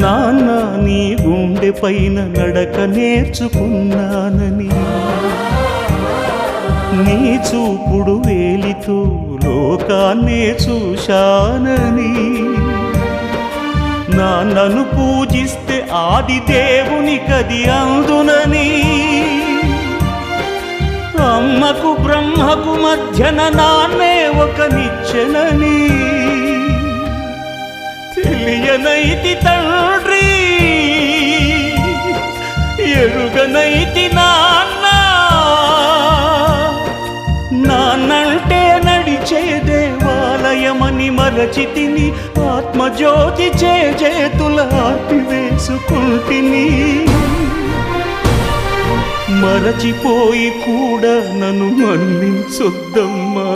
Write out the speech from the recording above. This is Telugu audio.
నాన్న నీ గుండె పైన నడక నేర్చుకున్నానని, నీ చూపుడు వేలితో లోకాన్నే చూశానని, నాన్నను పూజిస్తే ఆది దేవుని కది అందునని, అమ్మకు బ్రహ్మకు మధ్యన నాన్నే ఒక నిచ్చెనని తెలియనైతి తండ్రి, ఎరుగనైతి నాన్న. నాన్నంటే నడిచే దేవాలయమని మరచితిని, ఆత్మజ్యోతి చేతుల ఆపివేసుకుంటిని. మరచిపోయి కూడా నన్ను మన్నించొద్దమ్మా.